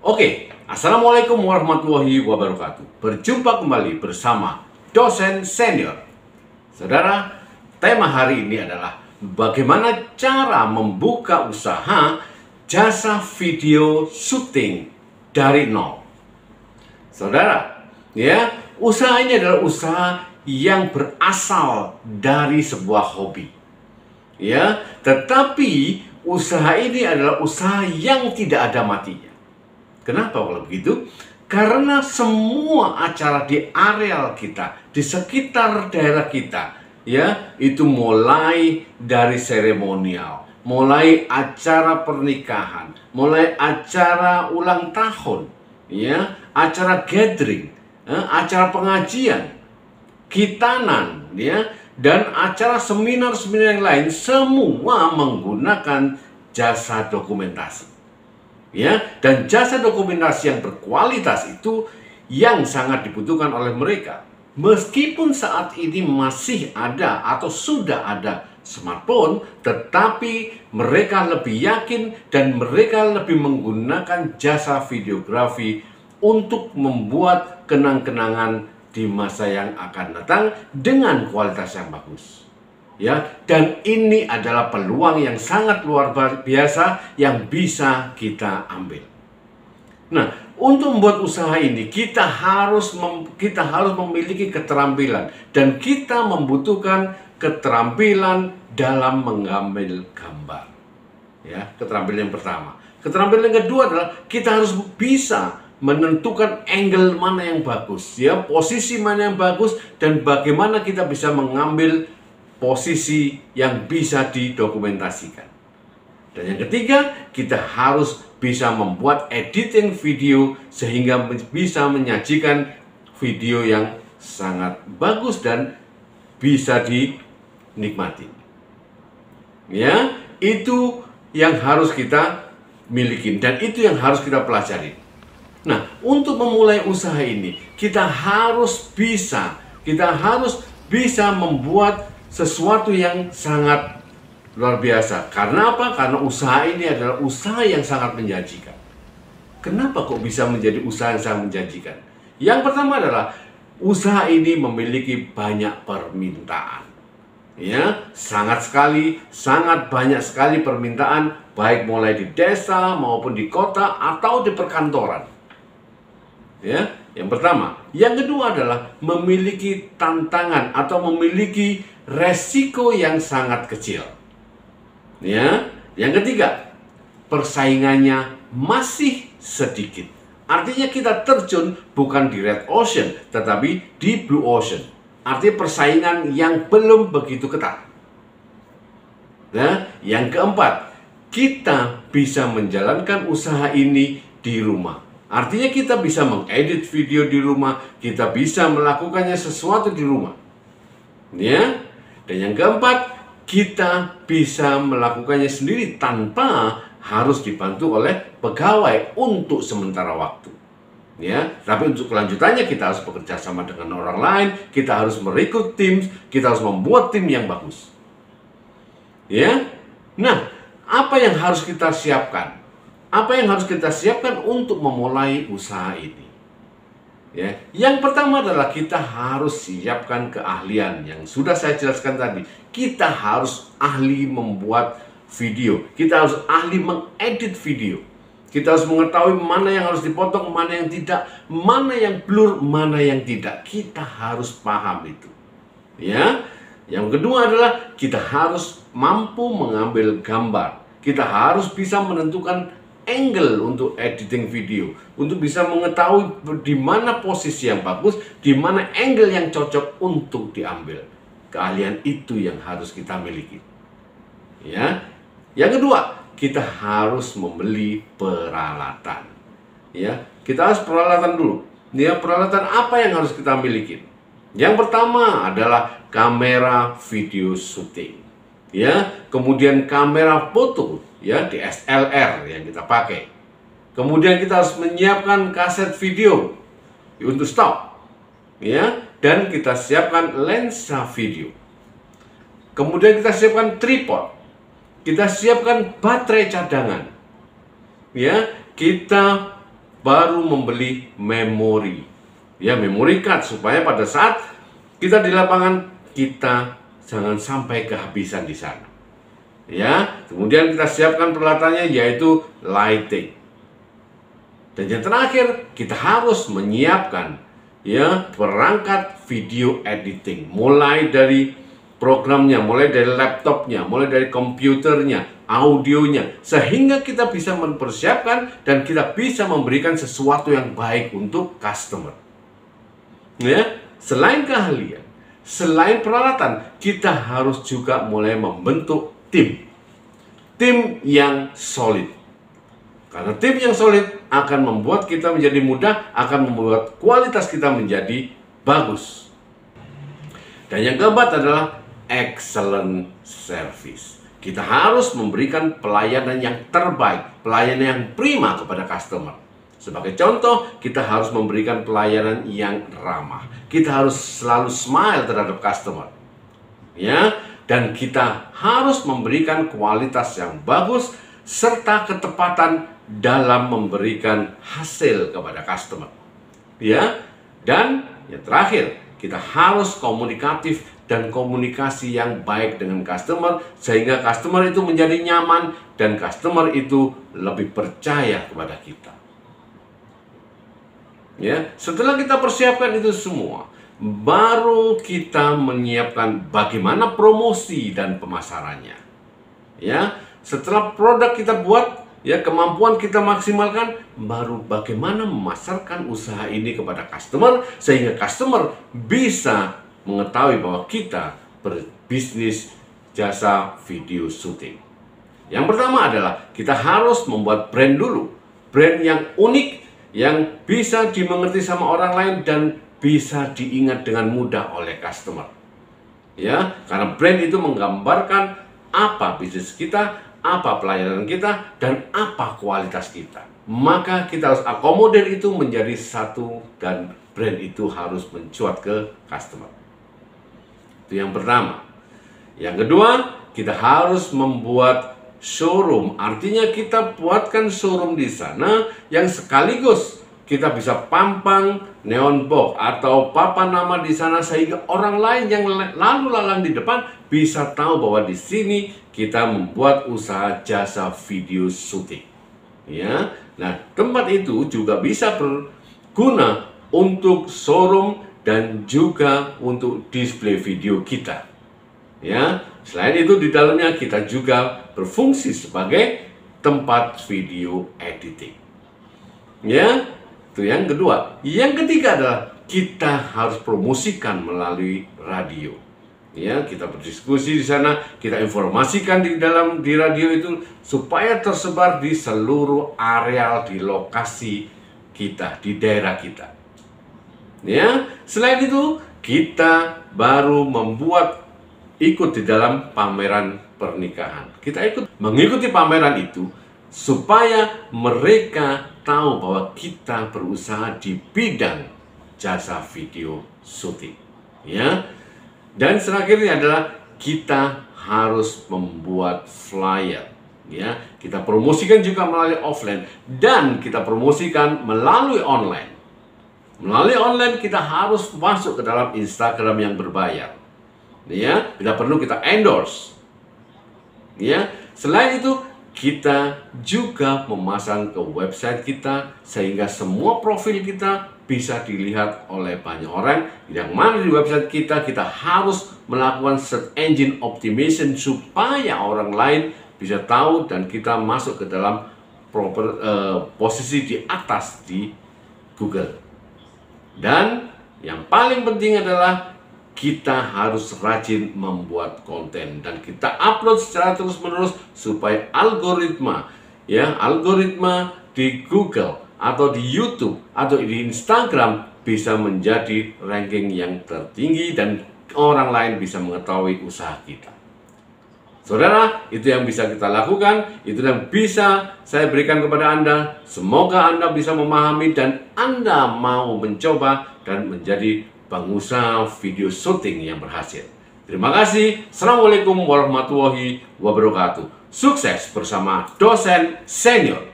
Oke, Assalamualaikum warahmatullahi wabarakatuh. Berjumpa kembali bersama dosen senior. Saudara, tema hari ini adalah bagaimana cara membuka usaha jasa video syuting dari nol. Saudara, ya, usaha ini adalah usaha yang berasal dari sebuah hobi. Ya, tetapi usaha ini adalah usaha yang tidak ada matinya. Kenapa kalau begitu? Karena semua acara di areal kita, di sekitar daerah kita, ya, itu mulai dari seremonial, mulai acara pernikahan, mulai acara ulang tahun, ya, acara gathering, acara pengajian, khitanan, ya, dan acara seminar-seminar yang lain, semua menggunakan jasa dokumentasi. Ya, dan jasa dokumentasi yang berkualitas itu yang sangat dibutuhkan oleh mereka. Meskipun saat ini masih ada atau sudah ada smartphone, tetapi mereka lebih yakin dan mereka lebih menggunakan jasa videografi untuk membuat kenang-kenangan di masa yang akan datang dengan kualitas yang bagus. Ya, dan ini adalah peluang yang sangat luar biasa yang bisa kita ambil. Nah, untuk membuat usaha ini kita harus memiliki keterampilan, dan kita membutuhkan keterampilan dalam mengambil gambar. Ya, keterampilan yang pertama. Keterampilan yang kedua adalah kita harus bisa menentukan angle mana yang bagus, ya, posisi mana yang bagus, dan bagaimana kita bisa mengambil posisi yang bisa didokumentasikan. Dan yang ketiga, kita harus bisa membuat editing video sehingga bisa menyajikan video yang sangat bagus dan bisa dinikmati. Ya, itu yang harus kita miliki dan itu yang harus kita pelajari. Nah, untuk memulai usaha ini, kita harus bisa membuat sesuatu yang sangat luar biasa. Karena apa? Karena usaha ini adalah usaha yang sangat menjanjikan. Kenapa kok bisa menjadi usaha yang sangat menjanjikan? Yang pertama adalah usaha ini memiliki banyak permintaan. Ya, sangat banyak sekali permintaan, baik mulai di desa maupun di kota atau di perkantoran. Ya, yang pertama. Yang kedua adalah memiliki tantangan atau memiliki resiko yang sangat kecil. Ya, yang ketiga, persaingannya masih sedikit. Artinya kita terjun bukan di red ocean, tetapi di blue ocean. Artinya persaingan yang belum begitu ketat. Nah, yang keempat, kita bisa menjalankan usaha ini di rumah. Artinya kita bisa mengedit video di rumah, kita bisa melakukannya sesuatu di rumah. Ya. Dan yang keempat, kita bisa melakukannya sendiri tanpa harus dibantu oleh pegawai untuk sementara waktu. Ya, tapi untuk kelanjutannya kita harus bekerja sama dengan orang lain, kita harus merekrut tim, kita harus membuat tim yang bagus. Ya. Nah, apa yang harus kita siapkan? Apa yang harus kita siapkan untuk memulai usaha ini? Ya, yang pertama adalah kita harus siapkan keahlian yang sudah saya jelaskan tadi. Kita harus ahli membuat video, kita harus ahli mengedit video, kita harus mengetahui mana yang harus dipotong, mana yang tidak, mana yang blur, mana yang tidak. Kita harus paham itu. Ya, yang kedua adalah kita harus mampu mengambil gambar. Kita harus bisa menentukan angle untuk editing video, untuk bisa mengetahui di mana posisi yang bagus, di mana angle yang cocok untuk diambil. Keahlian itu yang harus kita miliki. Ya. Yang kedua, kita harus membeli peralatan. Ya, kita harus peralatan dulu. Ya, peralatan apa yang harus kita miliki? Yang pertama adalah kamera video syuting. Ya, kemudian kamera foto, ya, DSLR yang kita pakai. Kemudian kita harus menyiapkan kaset video untuk stop, ya, dan kita siapkan lensa video. Kemudian kita siapkan tripod, kita siapkan baterai cadangan, ya, kita baru membeli memori. Ya, memory card, supaya pada saat kita di lapangan, kita jangan sampai kehabisan di sana. Ya, kemudian kita siapkan peralatannya, yaitu lighting. Dan yang terakhir, kita harus menyiapkan ya perangkat video editing, mulai dari programnya, mulai dari laptopnya, mulai dari komputernya, audionya, sehingga kita bisa mempersiapkan dan kita bisa memberikan sesuatu yang baik untuk customer. Ya, selain keahlian, selain peralatan, kita harus juga mulai membentuk tim yang solid. Karena tim yang solid akan membuat kita menjadi mudah, akan membuat kualitas kita menjadi bagus. Dan yang keempat adalah excellent service. Kita harus memberikan pelayanan yang terbaik, pelayanan yang prima kepada customer. Sebagai contoh, kita harus memberikan pelayanan yang ramah. Kita harus selalu smile terhadap customer. Ya, dan kita harus memberikan kualitas yang bagus serta ketepatan dalam memberikan hasil kepada customer. Ya, dan yang terakhir, kita harus komunikatif dan komunikasi yang baik dengan customer sehingga customer itu menjadi nyaman dan customer itu lebih percaya kepada kita. Ya, setelah kita persiapkan itu semua, baru kita menyiapkan bagaimana promosi dan pemasarannya. Ya, setelah produk kita buat, ya kemampuan kita maksimalkan, baru bagaimana memasarkan usaha ini kepada customer sehingga customer bisa mengetahui bahwa kita berbisnis jasa video syuting. Yang pertama adalah kita harus membuat brand dulu, brand yang unik, yang bisa dimengerti sama orang lain dan bisa diingat dengan mudah oleh customer. Ya, karena brand itu menggambarkan apa bisnis kita, apa pelayanan kita, dan apa kualitas kita. Maka kita harus akomodir itu menjadi satu dan brand itu harus mencuat ke customer. Itu yang pertama. Yang kedua, kita harus membuat showroom, artinya kita buatkan showroom di sana yang sekaligus kita bisa pampang neon box atau papan nama di sana sehingga orang lain yang lalu lalang di depan bisa tahu bahwa di sini kita membuat usaha jasa video syuting. Ya, nah tempat itu juga bisa berguna untuk showroom dan juga untuk display video kita. Ya, selain itu di dalamnya kita juga berfungsi sebagai tempat video editing. Ya, itu yang kedua. Yang ketiga adalah kita harus promosikan melalui radio. Ya, kita berdiskusi di sana, kita informasikan di radio itu supaya tersebar di seluruh areal di lokasi kita, di daerah kita. Ya, selain itu kita baru ikut di dalam pameran pernikahan. Kita mengikuti pameran itu supaya mereka tahu bahwa kita berusaha di bidang jasa video syuting. Ya. Dan terakhirnya adalah kita harus membuat flyer. Ya, kita promosikan juga melalui offline dan kita promosikan melalui online. Melalui online kita harus masuk ke dalam Instagram yang berbayar. Ya, tidak perlu kita endorse. Ya, selain itu kita juga memasang ke website kita sehingga semua profil kita bisa dilihat oleh banyak orang. Yang mana di website kita harus melakukan search engine optimization supaya orang lain bisa tahu dan kita masuk ke dalam posisi di atas di Google. Dan yang paling penting adalah kita harus rajin membuat konten dan kita upload secara terus-menerus supaya algoritma di Google atau di YouTube atau di Instagram bisa menjadi ranking yang tertinggi dan orang lain bisa mengetahui usaha kita. Saudara, itu yang bisa kita lakukan, itu yang bisa saya berikan kepada Anda. Semoga Anda bisa memahami dan Anda mau mencoba dan menjadi pengusaha video syuting yang berhasil. Terima kasih. Assalamualaikum warahmatullahi wabarakatuh. Sukses bersama dosen senior.